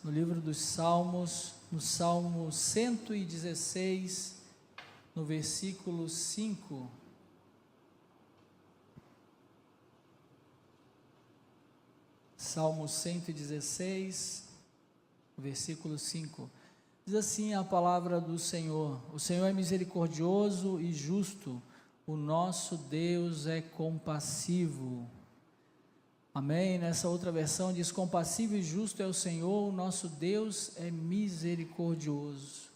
no livro dos Salmos, no Salmo 116, no versículo 5. Salmo 116, versículo 5. Diz assim a palavra do Senhor: o Senhor é misericordioso e justo, o nosso Deus é compassivo. Amém? Nessa outra versão diz: compassivo e justo é o Senhor, o nosso Deus é misericordioso.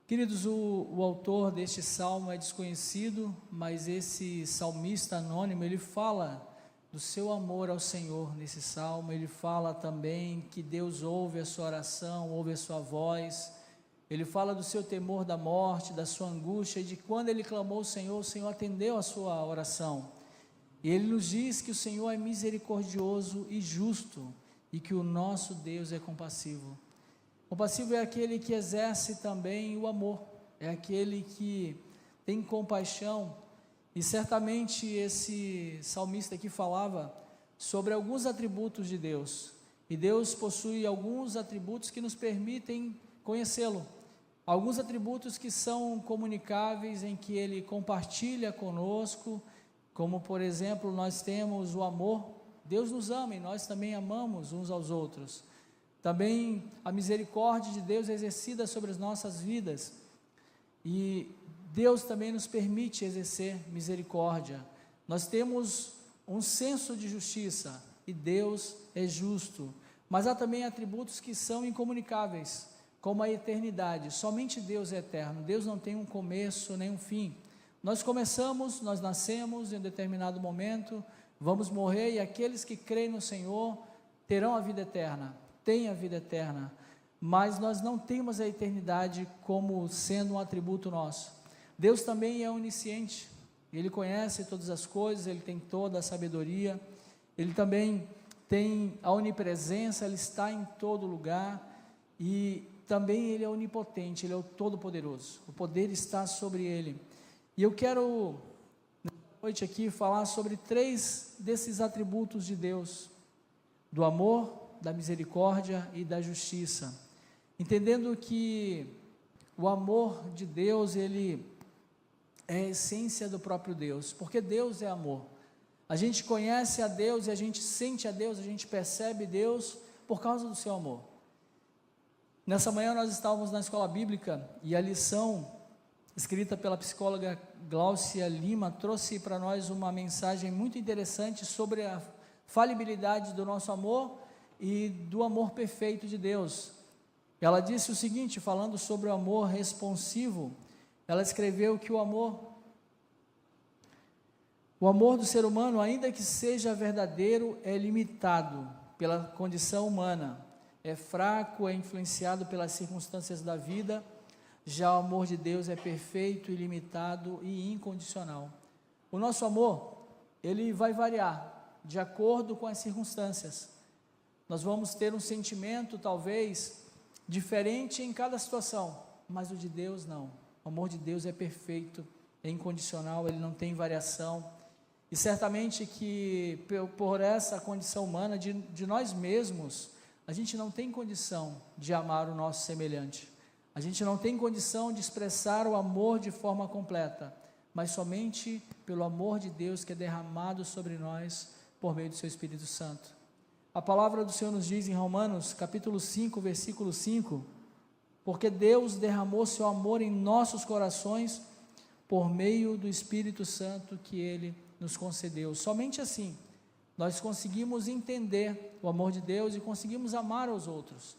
Queridos, o autor deste salmo é desconhecido, mas esse salmista anônimo, ele fala do seu amor ao Senhor nesse salmo. Ele fala também que Deus ouve a sua oração, ouve a sua voz. Ele fala do seu temor da morte, da sua angústia, e de quando ele clamou ao Senhor, o Senhor atendeu a sua oração. E ele nos diz que o Senhor é misericordioso e justo, e que o nosso Deus é compassivo. Compassivo é aquele que exerce também o amor, é aquele que tem compaixão. E certamente esse salmista aqui falava sobre alguns atributos de Deus, e Deus possui alguns atributos que nos permitem conhecê-lo, alguns atributos que são comunicáveis, em que Ele compartilha conosco, como por exemplo nós temos o amor. Deus nos ama e nós também amamos uns aos outros. Também a misericórdia de Deus é exercida sobre as nossas vidas, e Deus também nos permite exercer misericórdia. Nós temos um senso de justiça, e Deus é justo, mas há também atributos que são incomunicáveis, como a eternidade. Somente Deus é eterno, Deus não tem um começo nem um fim. Nós começamos, nós nascemos em um determinado momento, vamos morrer, e aqueles que creem no Senhor terão a vida eterna, têm a vida eterna, mas nós não temos a eternidade como sendo um atributo nosso. Deus também é onisciente, Ele conhece todas as coisas, Ele tem toda a sabedoria, Ele também tem a onipresença, Ele está em todo lugar, e também Ele é onipotente, Ele é o Todo-Poderoso, o poder está sobre Ele. E eu quero, nessa noite aqui, falar sobre 3 desses atributos de Deus: do amor, da misericórdia e da justiça, entendendo que o amor de Deus, ele é a essência do próprio Deus, porque Deus é amor. A gente conhece a Deus e a gente sente a Deus, a gente percebe Deus por causa do seu amor. Nessa manhã nós estávamos na escola bíblica, e a lição escrita pela psicóloga Glaucia Lima trouxe para nós uma mensagem muito interessante sobre a falibilidade do nosso amor e do amor perfeito de Deus. Ela disse o seguinte, falando sobre o amor responsivo. Ela escreveu que o amor do ser humano, ainda que seja verdadeiro, é limitado pela condição humana, é fraco, é influenciado pelas circunstâncias da vida. Já o amor de Deus é perfeito, ilimitado e incondicional. O nosso amor, ele vai variar de acordo com as circunstâncias. Nós vamos ter um sentimento talvez diferente em cada situação, mas o de Deus não. O amor de Deus é perfeito, é incondicional, ele não tem variação. E certamente que por essa condição humana de nós mesmos, a gente não tem condição de amar o nosso semelhante. A gente não tem condição de expressar o amor de forma completa, mas somente pelo amor de Deus que é derramado sobre nós por meio do seu Espírito Santo. A palavra do Senhor nos diz em Romanos, capítulo 5, versículo 5, porque Deus derramou seu amor em nossos corações por meio do Espírito Santo que Ele nos concedeu. Somente assim nós conseguimos entender o amor de Deus e conseguimos amar aos outros.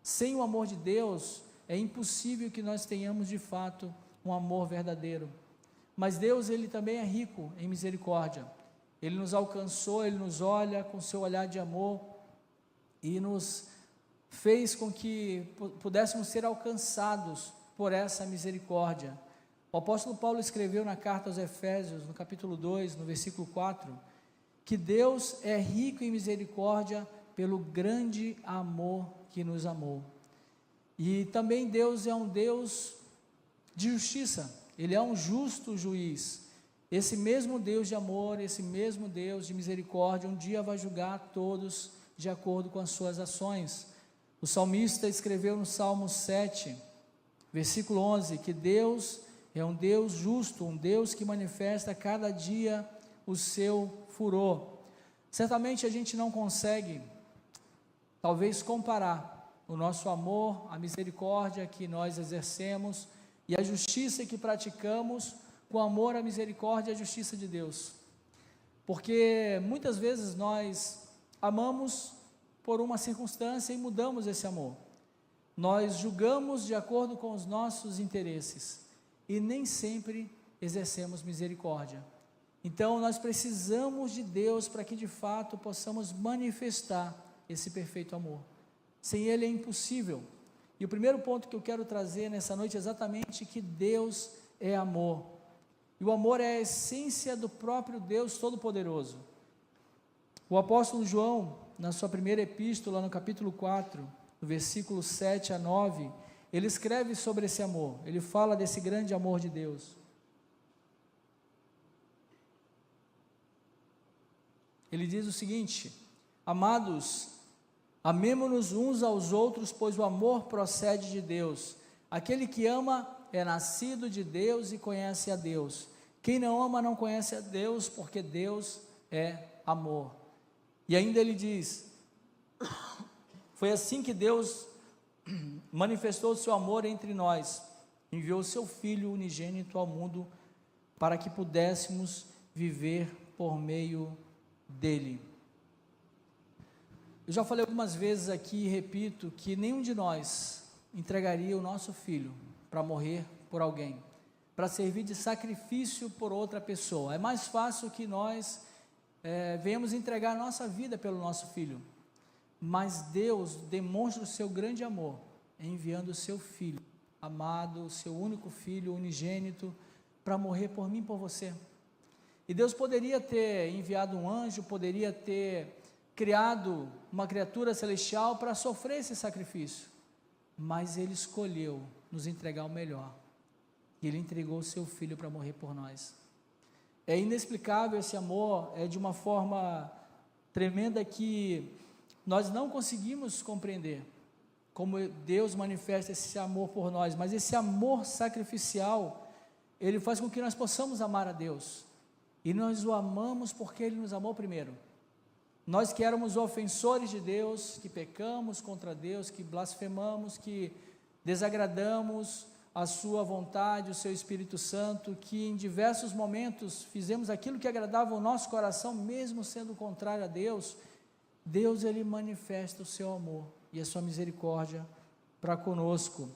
Sem o amor de Deus, é impossível que nós tenhamos de fato um amor verdadeiro. Mas Deus, Ele também é rico em misericórdia. Ele nos alcançou, Ele nos olha com seu olhar de amor e nos fez com que pudéssemos ser alcançados por essa misericórdia. O apóstolo Paulo escreveu na carta aos Efésios, no capítulo 2, no versículo 4, que Deus é rico em misericórdia pelo grande amor que nos amou. E também Deus é um Deus de justiça, Ele é um justo juiz. Esse mesmo Deus de amor, esse mesmo Deus de misericórdia, um dia vai julgar todos de acordo com as suas ações. O salmista escreveu no Salmo 7, versículo 11, que Deus é um Deus justo, um Deus que manifesta a cada dia o seu furor. Certamente a gente não consegue, talvez, comparar o nosso amor, a misericórdia que nós exercemos e a justiça que praticamos com o amor, a misericórdia e a justiça de Deus. Porque muitas vezes nós amamos por uma circunstância e mudamos esse amor. Nós julgamos de acordo com os nossos interesses e nem sempre exercemos misericórdia. Então nós precisamos de Deus para que de fato possamos manifestar esse perfeito amor. Sem Ele é impossível. E o primeiro ponto que eu quero trazer nessa noite é exatamente que Deus é amor. E o amor é a essência do próprio Deus Todo-Poderoso. O apóstolo João, na sua primeira epístola, no capítulo 4, no versículo 7 a 9, ele escreve sobre esse amor, ele fala desse grande amor de Deus. Ele diz o seguinte: amados, amemo-nos uns aos outros, pois o amor procede de Deus. Aquele que ama é nascido de Deus e conhece a Deus. Quem não ama não conhece a Deus, porque Deus é amor. E ainda ele diz: foi assim que Deus manifestou o seu amor entre nós, enviou o seu Filho unigênito ao mundo, para que pudéssemos viver por meio dele. Eu já falei algumas vezes aqui e repito que nenhum de nós entregaria o nosso filho para morrer por alguém, para servir de sacrifício por outra pessoa. É mais fácil que nós venhamos entregar a nossa vida pelo nosso filho, mas Deus demonstra o seu grande amor enviando o seu filho amado, o seu único filho unigênito, para morrer por mim e por você. E Deus poderia ter enviado um anjo, poderia ter criado uma criatura celestial para sofrer esse sacrifício, mas Ele escolheu nos entregar o melhor, e Ele entregou o seu Filho para morrer por nós. É inexplicável esse amor, é de uma forma tremenda que nós não conseguimos compreender como Deus manifesta esse amor por nós, mas esse amor sacrificial, ele faz com que nós possamos amar a Deus, e nós o amamos porque Ele nos amou primeiro. Nós que éramos ofensores de Deus, que pecamos contra Deus, que blasfemamos, que desagradamos a sua vontade, o seu Espírito Santo, que em diversos momentos fizemos aquilo que agradava ao nosso coração, mesmo sendo contrário a Deus, Deus ele manifesta o seu amor e a sua misericórdia para conosco.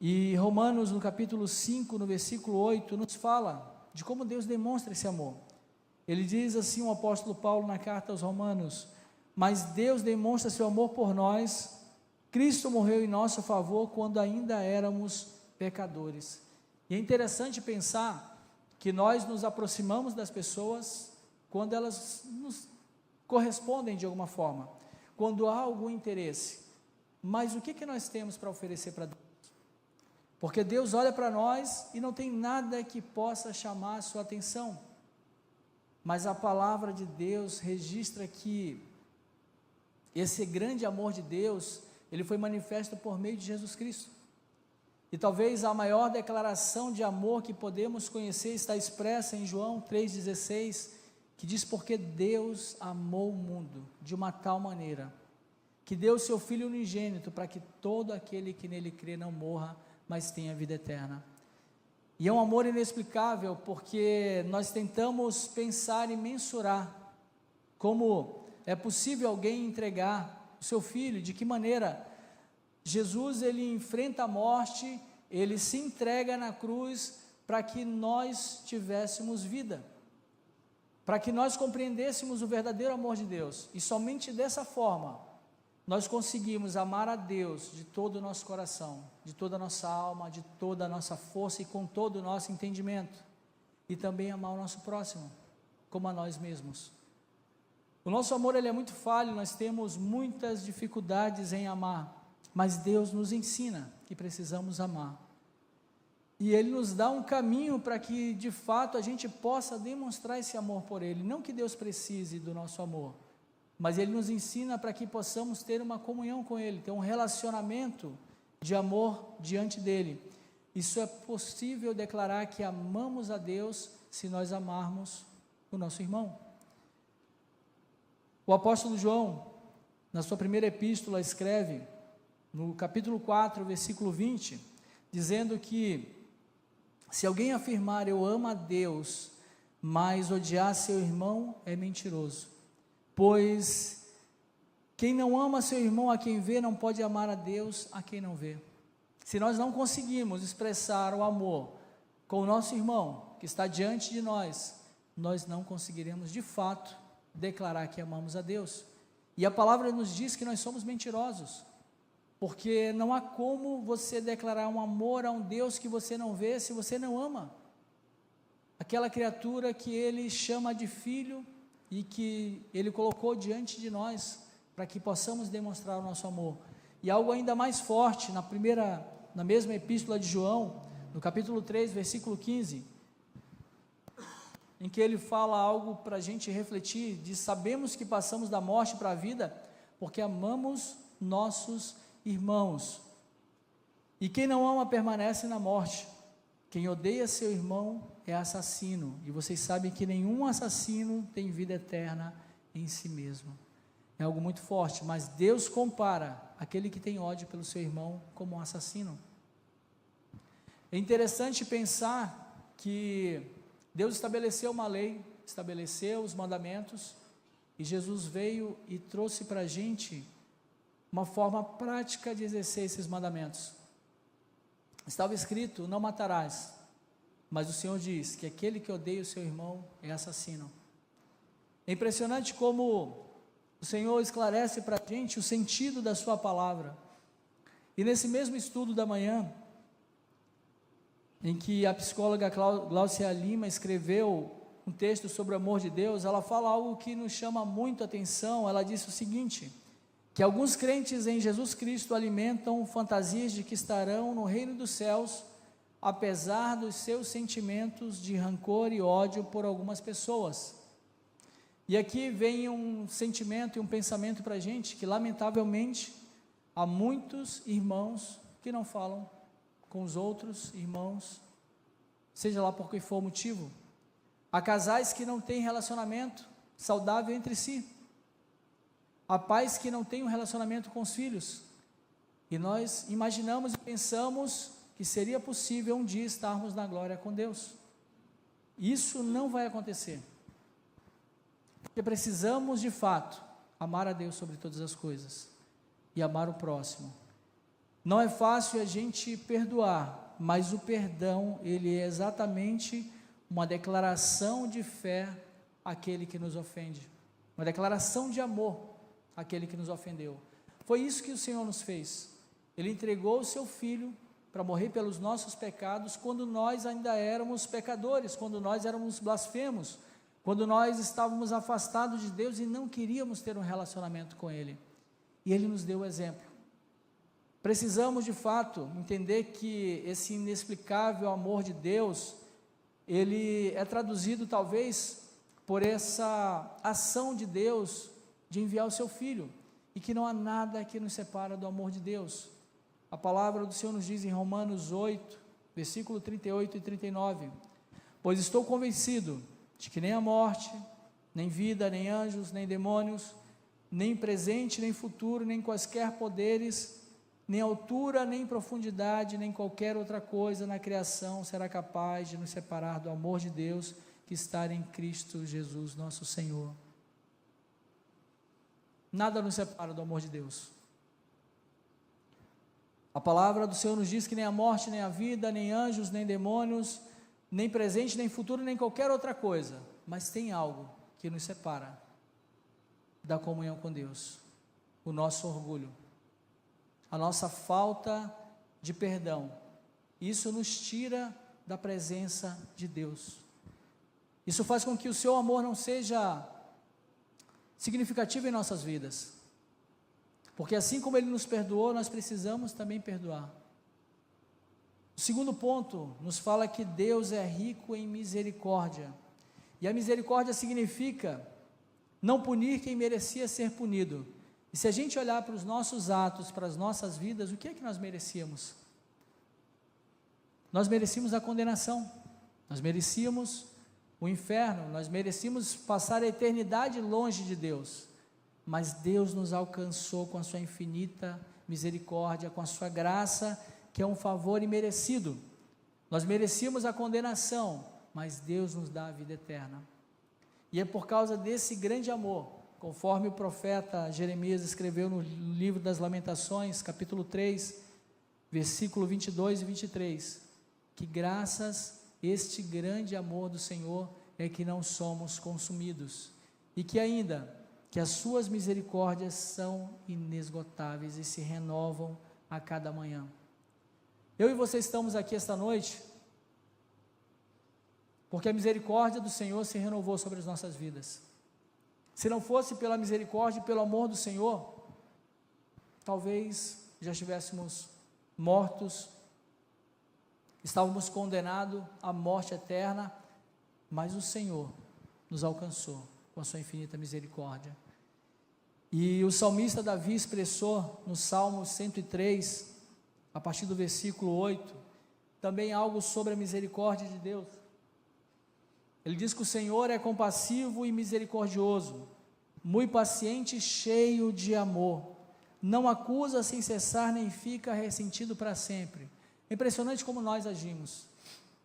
E Romanos, no capítulo 5, no versículo 8, nos fala de como Deus demonstra esse amor. Ele diz assim, o apóstolo Paulo na carta aos Romanos: mas Deus demonstra seu amor por nós, Cristo morreu em nosso favor quando ainda éramos pecadores. E é interessante pensar que nós nos aproximamos das pessoas quando elas nos correspondem de alguma forma, quando há algum interesse, mas o que nós temos para oferecer para Deus? Porque Deus olha para nós e não tem nada que possa chamar a sua atenção, mas a palavra de Deus registra que esse grande amor de Deus, ele foi manifesto por meio de Jesus Cristo. E talvez a maior declaração de amor que podemos conhecer está expressa em João 3,16, que diz: porque Deus amou o mundo de uma tal maneira, que deu o seu Filho unigênito, para que todo aquele que nele crê não morra, mas tenha vida eterna. E é um amor inexplicável, porque nós tentamos pensar e mensurar como é possível alguém entregar o seu filho, de que maneira. Jesus, ele enfrenta a morte, ele se entrega na cruz para que nós tivéssemos vida, para que nós compreendêssemos o verdadeiro amor de Deus, e somente dessa forma nós conseguimos amar a Deus de todo o nosso coração, de toda a nossa alma, de toda a nossa força e com todo o nosso entendimento, e também amar o nosso próximo como a nós mesmos. O nosso amor ele é muito falho, nós temos muitas dificuldades em amar, mas Deus nos ensina que precisamos amar, e Ele nos dá um caminho para que de fato a gente possa demonstrar esse amor por Ele. Não que Deus precise do nosso amor, mas Ele nos ensina para que possamos ter uma comunhão com Ele, ter um relacionamento de amor diante dEle. Isso é possível declarar que amamos a Deus se nós amarmos o nosso irmão. O apóstolo João, na sua primeira epístola, escreve, no capítulo 4, versículo 20, dizendo que se alguém afirmar eu amo a Deus, mas odiar seu irmão é mentiroso, pois quem não ama seu irmão a quem vê, não pode amar a Deus a quem não vê. Se nós não conseguimos expressar o amor com o nosso irmão, que está diante de nós, nós não conseguiremos de fato declarar que amamos a Deus. E a palavra nos diz que nós somos mentirosos, porque não há como você declarar um amor a um Deus que você não vê, se você não ama aquela criatura que Ele chama de filho, e que Ele colocou diante de nós, para que possamos demonstrar o nosso amor. E algo ainda mais forte, na mesma epístola de João, no capítulo 3, versículo 15, em que ele fala algo para a gente refletir, diz: sabemos que passamos da morte para a vida, porque amamos nossos irmãos, e quem não ama permanece na morte. Quem odeia seu irmão é assassino, e vocês sabem que nenhum assassino tem vida eterna em si mesmo. É algo muito forte, mas Deus compara aquele que tem ódio pelo seu irmão como um assassino. É interessante pensar que Deus estabeleceu uma lei, estabeleceu os mandamentos, e Jesus veio e trouxe para a gente uma forma prática de exercer esses mandamentos. Estava escrito: não matarás, mas o Senhor diz que aquele que odeia o seu irmão é assassino. É impressionante como o Senhor esclarece para a gente o sentido da sua palavra. E nesse mesmo estudo da manhã, em que a psicóloga Glaucia Lima escreveu um texto sobre o amor de Deus, ela fala algo que nos chama muito a atenção. Ela disse o seguinte: que alguns crentes em Jesus Cristo alimentam fantasias de que estarão no reino dos céus, apesar dos seus sentimentos de rancor e ódio por algumas pessoas. E aqui vem um sentimento e um pensamento para a gente, que lamentavelmente há muitos irmãos que não falam com os outros irmãos, seja lá por que for o motivo. Há casais que não têm relacionamento saudável entre si. Há pais que não têm um relacionamento com os filhos. E nós imaginamos e pensamos que seria possível um dia estarmos na glória com Deus. Isso não vai acontecer. Porque precisamos de fato amar a Deus sobre todas as coisas e amar o próximo. Não é fácil a gente perdoar, mas o perdão, ele é exatamente uma declaração de fé àquele que nos ofende, uma declaração de amor àquele que nos ofendeu. Foi isso que o Senhor nos fez. Ele entregou o seu Filho para morrer pelos nossos pecados, quando nós ainda éramos pecadores, quando nós éramos blasfemos, quando nós estávamos afastados de Deus e não queríamos ter um relacionamento com Ele. E Ele nos deu o exemplo. Precisamos de fato entender que esse inexplicável amor de Deus, ele é traduzido talvez por essa ação de Deus de enviar o seu Filho, e que não há nada que nos separa do amor de Deus. A palavra do Senhor nos diz em Romanos 8, versículo 38 e 39, pois estou convencido de que nem a morte, nem vida, nem anjos, nem demônios, nem presente, nem futuro, nem quaisquer poderes, nem altura, nem profundidade, nem qualquer outra coisa na criação será capaz de nos separar do amor de Deus que está em Cristo Jesus, nosso Senhor. Nada nos separa do amor de Deus. A palavra do Senhor nos diz que nem a morte, nem a vida, nem anjos, nem demônios, nem presente, nem futuro, nem qualquer outra coisa, mas tem algo que nos separa da comunhão com Deus: o nosso orgulho, a nossa falta de perdão. Isso nos tira da presença de Deus. Isso faz com que o seu amor não seja significativo em nossas vidas, porque assim como Ele nos perdoou, nós precisamos também perdoar. O segundo ponto nos fala que Deus é rico em misericórdia, e a misericórdia significa não punir quem merecia ser punido. E se a gente olhar para os nossos atos, para as nossas vidas, o que é que nós merecíamos? Nós merecíamos a condenação, nós merecíamos o inferno, nós merecíamos passar a eternidade longe de Deus, mas Deus nos alcançou com a sua infinita misericórdia, com a sua graça, que é um favor imerecido. Nós merecíamos a condenação, mas Deus nos dá a vida eterna, e é por causa desse grande amor, conforme o profeta Jeremias escreveu no livro das Lamentações, capítulo 3, versículo 22 e 23, que graças a este grande amor do Senhor é que não somos consumidos, e que ainda, que as suas misericórdias são inesgotáveis e se renovam a cada manhã. Eu e você estamos aqui esta noite, porque a misericórdia do Senhor se renovou sobre as nossas vidas. Se não fosse pela misericórdia e pelo amor do Senhor, talvez já estivéssemos mortos, estávamos condenados à morte eterna, mas o Senhor nos alcançou com a sua infinita misericórdia. E o salmista Davi expressou no Salmo 103, a partir do versículo 8, também algo sobre a misericórdia de Deus. Ele diz que o Senhor é compassivo e misericordioso, muito paciente e cheio de amor, não acusa sem cessar, nem fica ressentido para sempre. É impressionante como nós agimos.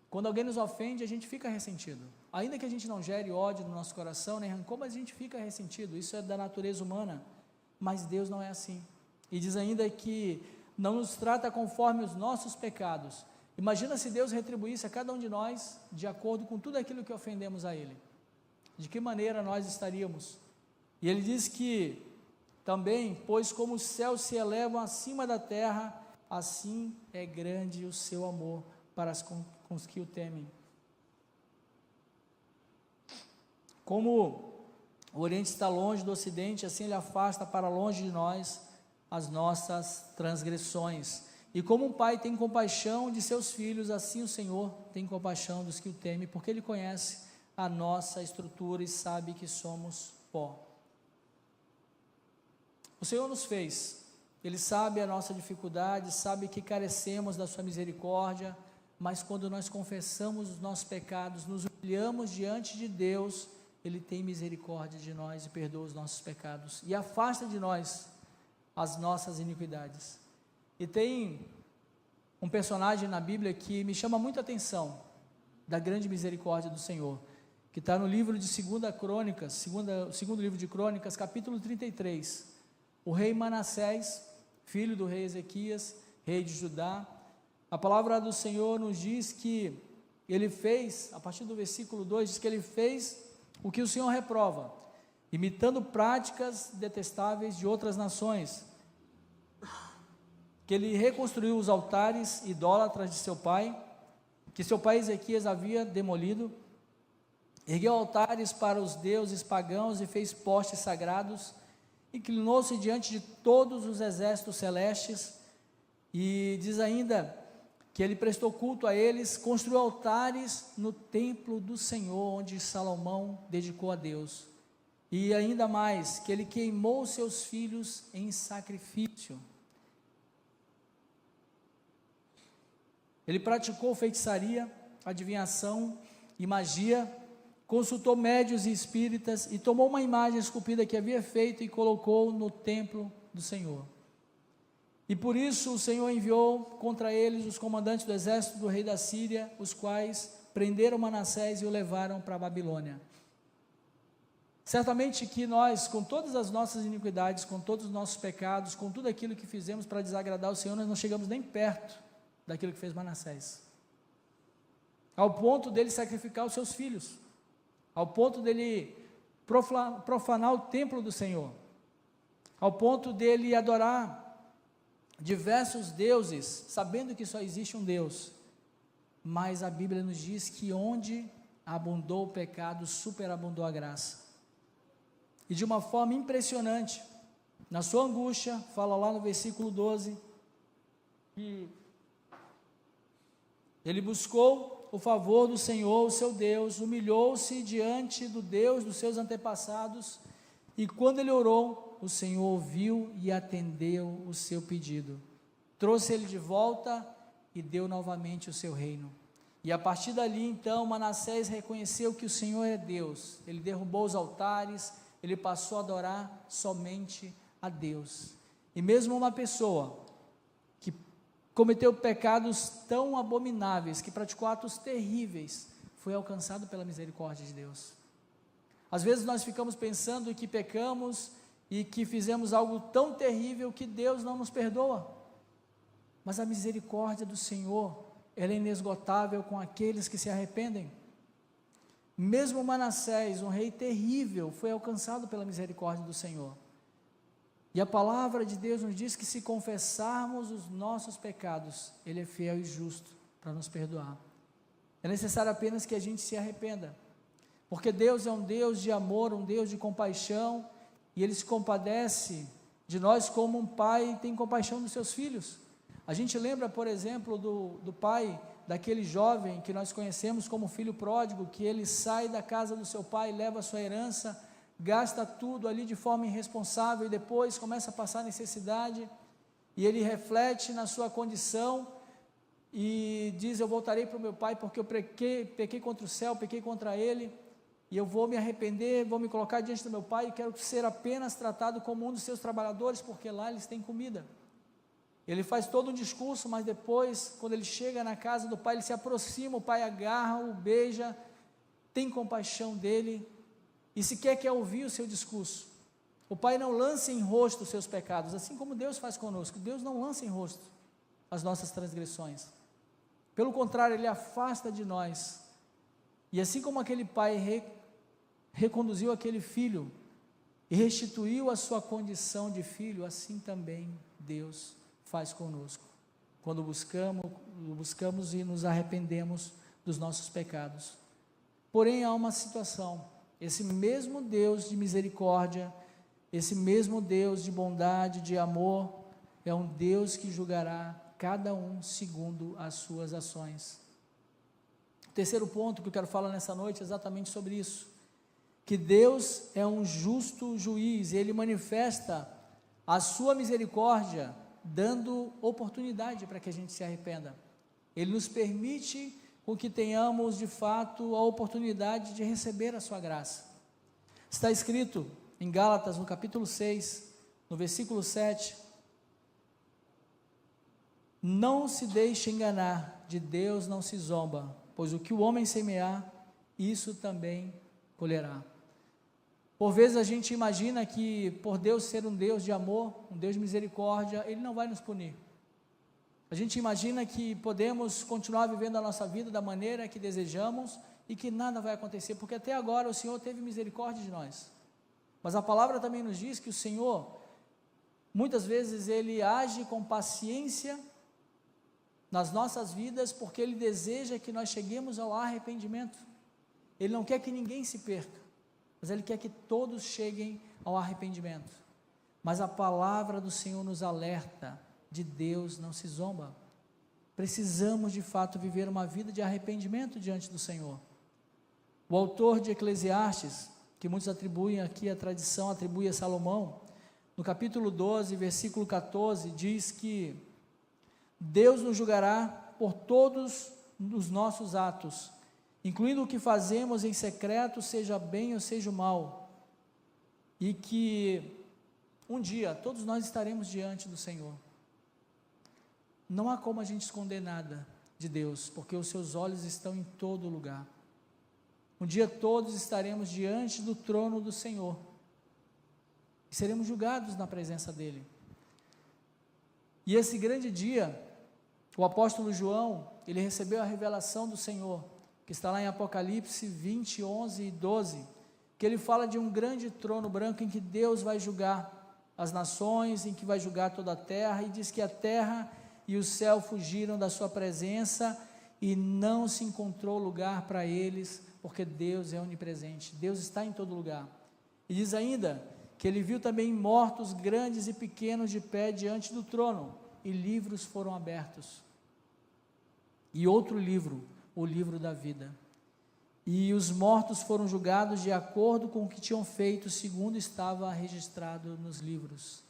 Quando alguém nos ofende, a gente fica ressentido, ainda que a gente não gere ódio no nosso coração, nem rancor, mas a gente fica ressentido, isso é da natureza humana, mas Deus não é assim, e diz ainda que não nos trata conforme os nossos pecados. Imagina se Deus retribuísse a cada um de nós, de acordo com tudo aquilo que ofendemos a Ele, de que maneira nós estaríamos? E Ele diz que, também, pois como os céus se elevam acima da terra, assim é grande o seu amor para com os que o temem. Como o Oriente está longe do Ocidente, assim Ele afasta para longe de nós as nossas transgressões. E como um pai tem compaixão de seus filhos, assim o Senhor tem compaixão dos que o temem, porque Ele conhece a nossa estrutura e sabe que somos pó. O Senhor nos fez, Ele sabe a nossa dificuldade, sabe que carecemos da sua misericórdia, mas quando nós confessamos os nossos pecados, nos humilhamos diante de Deus, Ele tem misericórdia de nós e perdoa os nossos pecados, e afasta de nós as nossas iniquidades. E tem um personagem na Bíblia que me chama muita atenção, da grande misericórdia do Senhor, que está no livro de 2 Crônicas, segundo livro de Crônicas, capítulo 33, o rei Manassés, filho do rei Ezequias, rei de Judá. A palavra do Senhor nos diz que ele fez, a partir do versículo 2, diz que ele fez o que o Senhor reprova, imitando práticas detestáveis de outras nações, que ele reconstruiu os altares idólatras de seu pai, que seu pai Ezequias havia demolido, ergueu altares para os deuses pagãos e fez postes sagrados, inclinou-se diante de todos os exércitos celestes, e diz ainda que ele prestou culto a eles, construiu altares no templo do Senhor, onde Salomão dedicou a Deus, e ainda mais, que ele queimou seus filhos em sacrifício. Ele praticou feitiçaria, adivinhação e magia, consultou médios e espíritas e tomou uma imagem esculpida que havia feito e colocou no templo do Senhor. E por isso o Senhor enviou contra eles os comandantes do exército do rei da Síria, os quais prenderam Manassés e o levaram para a Babilônia. Certamente que nós, com todas as nossas iniquidades, com todos os nossos pecados, com tudo aquilo que fizemos para desagradar o Senhor, nós não chegamos nem perto daquilo que fez Manassés, ao ponto dele sacrificar os seus filhos, ao ponto dele profanar o templo do Senhor, ao ponto dele adorar diversos deuses, sabendo que só existe um Deus. Mas a Bíblia nos diz que onde abundou o pecado, superabundou a graça, e de uma forma impressionante, na sua angústia, fala lá no versículo 12, que ele buscou o favor do Senhor, o seu Deus, humilhou-se diante do Deus dos seus antepassados, E quando ele orou, o Senhor ouviu e atendeu o seu pedido. Trouxe ele de volta e deu novamente o seu reino. E a partir dali, então, Manassés reconheceu que o Senhor é Deus. Ele derrubou os altares, ele passou a adorar somente a Deus. E mesmo uma pessoa que cometeu pecados tão abomináveis, que praticou atos terríveis, foi alcançado pela misericórdia de Deus. Às vezes nós ficamos pensando que pecamos e que fizemos algo tão terrível que Deus não nos perdoa. Mas a misericórdia do Senhor, ela é inesgotável com aqueles que se arrependem. Mesmo Manassés, um rei terrível, foi alcançado pela misericórdia do Senhor. E a palavra de Deus nos diz que se confessarmos os nossos pecados, Ele é fiel e justo para nos perdoar. É necessário apenas que a gente se arrependa, porque Deus é um Deus de amor, um Deus de compaixão, e Ele se compadece de nós como um pai tem compaixão dos seus filhos. A gente lembra, por exemplo, do pai daquele jovem que nós conhecemos como filho pródigo, que ele sai da casa do seu pai, leva a sua herança, gasta tudo ali de forma irresponsável e depois começa a passar necessidade, e ele reflete na sua condição e diz: eu voltarei para o meu pai porque eu pequei contra o céu, pequei contra ele, e eu vou me arrepender, vou me colocar diante do meu pai e quero ser apenas tratado como um dos seus trabalhadores, porque lá eles têm comida. Ele faz todo um discurso, mas depois, quando ele chega na casa do pai, ele se aproxima, o pai agarra, o beija, tem compaixão dele, e sequer quer ouvir o seu discurso. O pai não lança em rosto os seus pecados, assim como Deus faz conosco. Deus não lança em rosto as nossas transgressões. Pelo contrário, Ele afasta de nós. E assim como aquele pai reconduziu aquele filho e restituiu a sua condição de filho, assim também Deus faz conosco, quando buscamos e nos arrependemos dos nossos pecados. Porém, há uma situação: esse mesmo Deus de misericórdia, esse mesmo Deus de bondade, de amor, é um Deus que julgará cada um segundo as suas ações. O terceiro ponto que eu quero falar nessa noite é exatamente sobre isso, que Deus é um justo juiz, e Ele manifesta a sua misericórdia, dando oportunidade para que a gente se arrependa. Ele nos permite com que tenhamos de fato a oportunidade de receber a sua graça. Está escrito em Gálatas, no capítulo 6, no versículo 7, não se deixe enganar, de Deus não se zomba, pois o que o homem semear, isso também colherá. Por vezes a gente imagina que por Deus ser um Deus de amor, um Deus de misericórdia, Ele não vai nos punir. A gente imagina que podemos continuar vivendo a nossa vida da maneira que desejamos e que nada vai acontecer, porque até agora o Senhor teve misericórdia de nós. Mas a palavra também nos diz que o Senhor, muitas vezes Ele age com paciência nas nossas vidas, porque Ele deseja que nós cheguemos ao arrependimento. Ele não quer que ninguém se perca, mas Ele quer que todos cheguem ao arrependimento. Mas a palavra do Senhor nos alerta: de Deus não se zomba. Precisamos de fato viver uma vida de arrependimento diante do Senhor. O autor de Eclesiastes, que muitos atribuem aqui, a tradição atribui a Salomão, no capítulo 12, versículo 14, diz que Deus nos julgará por todos os nossos atos, incluindo o que fazemos em secreto, seja bem ou seja mal, e que um dia todos nós estaremos diante do Senhor. Não há como a gente esconder nada de Deus, porque os seus olhos estão em todo lugar. Um dia todos estaremos diante do trono do Senhor, e seremos julgados na presença dEle. E esse grande dia, o apóstolo João, ele recebeu a revelação do Senhor, que está lá em Apocalipse 20, 11 e 12, que ele fala de um grande trono branco em que Deus vai julgar as nações, em que vai julgar toda a terra, e diz que a terra e o céu fugiram da sua presença e não se encontrou lugar para eles, porque Deus é onipresente, Deus está em todo lugar. E diz ainda que ele viu também mortos grandes e pequenos de pé diante do trono, e livros foram abertos. E outro livro, o livro da vida. e os mortos foram julgados de acordo com o que tinham feito, segundo estava registrado nos livros.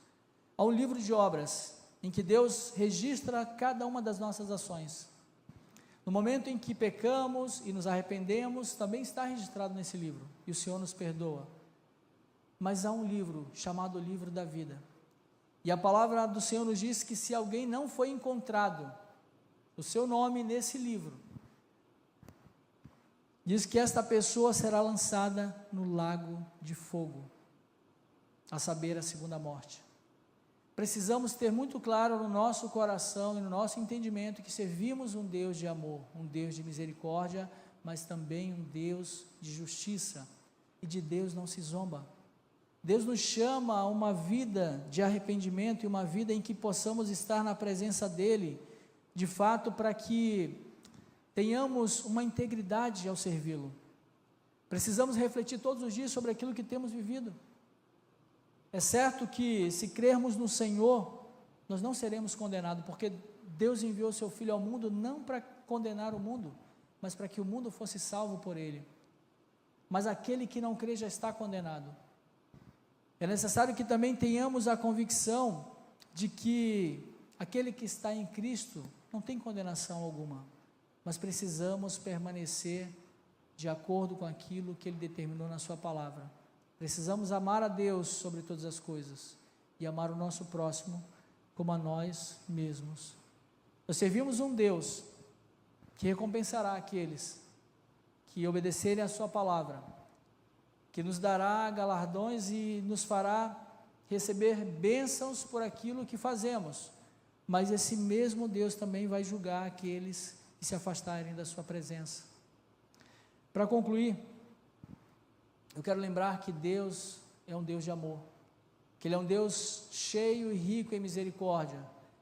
Há um livro de obras, em que Deus registra cada uma das nossas ações. No momento em que pecamos e nos arrependemos, também está registrado nesse livro, e o Senhor nos perdoa. Mas há um livro chamado Livro da Vida, e a palavra do Senhor nos diz que se alguém não foi encontrado, o seu nome nesse livro, diz que esta pessoa será lançada no lago de fogo, a saber, a segunda morte. Precisamos ter muito claro no nosso coração e no nosso entendimento que servimos um Deus de amor, um Deus de misericórdia, mas também um Deus de justiça, e de Deus não se zomba. Deus nos chama a uma vida de arrependimento e uma vida em que possamos estar na presença dEle, de fato, para que tenhamos uma integridade ao servi-lo. Precisamos refletir todos os dias sobre aquilo que temos vivido. É certo que se crermos no Senhor, nós não seremos condenados, porque Deus enviou seu Filho ao mundo não para condenar o mundo, mas para que o mundo fosse salvo por Ele. Mas aquele que não crê já está condenado. É necessário que também tenhamos a convicção de que aquele que está em Cristo não tem condenação alguma, mas precisamos permanecer de acordo com aquilo que Ele determinou na sua palavra. Precisamos amar a Deus sobre todas as coisas e amar o nosso próximo como a nós mesmos. Nós servimos um Deus que recompensará aqueles que obedecerem a sua palavra, que nos dará galardões e nos fará receber bênçãos por aquilo que fazemos, mas esse mesmo Deus também vai julgar aqueles que se afastarem da sua presença. Para concluir, eu quero lembrar que Deus é um Deus de amor, que Ele é um Deus cheio e rico em misericórdia,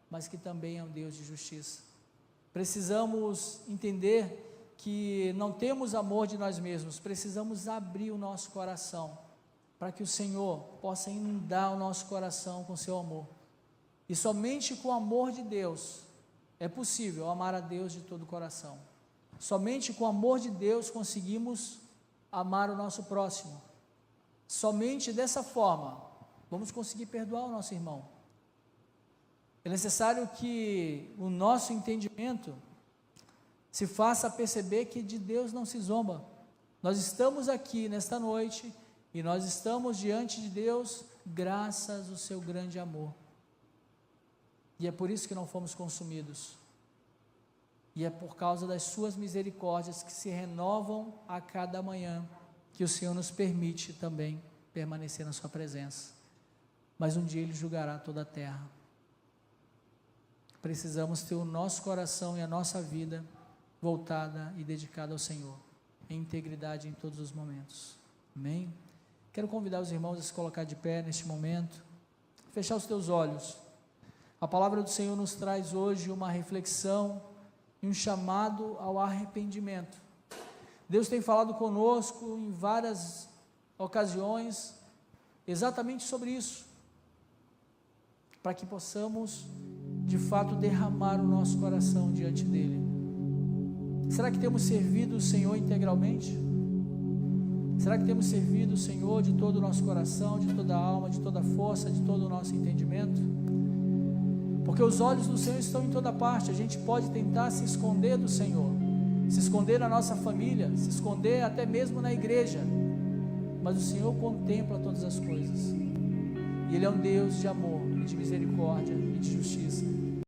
mas que também é um Deus de justiça. Precisamos entender que não temos amor de nós mesmos, precisamos abrir o nosso coração, para que o Senhor possa inundar o nosso coração com seu amor, e somente com o amor de Deus, é possível amar a Deus de todo o coração, somente com o amor de Deus conseguimos amar o nosso próximo, somente dessa forma, vamos conseguir perdoar o nosso irmão. É necessário que o nosso entendimento se faça perceber que de Deus não se zomba. Nós estamos aqui nesta noite e nós estamos diante de Deus graças ao seu grande amor, e é por isso que não fomos consumidos, e é por causa das suas misericórdias que se renovam a cada manhã, que o Senhor nos permite também permanecer na sua presença, mas um dia Ele julgará toda a terra. Precisamos ter o nosso coração e a nossa vida voltada e dedicada ao Senhor, em integridade em todos os momentos. Amém? Quero convidar os irmãos a se colocar de pé neste momento, fechar os teus olhos. A palavra do Senhor nos traz hoje uma reflexão e um chamado ao arrependimento. Deus tem falado conosco em várias ocasiões exatamente sobre isso, para que possamos de fato derramar o nosso coração diante dEle. Será que temos servido o Senhor integralmente? Será que temos servido o Senhor de todo o nosso coração, de toda a alma, de toda a força, de todo o nosso entendimento? Porque os olhos do Senhor estão em toda parte. A gente pode tentar se esconder do Senhor, se esconder na nossa família, se esconder até mesmo na igreja, mas o Senhor contempla todas as coisas, e Ele é um Deus de amor, e de misericórdia e de justiça.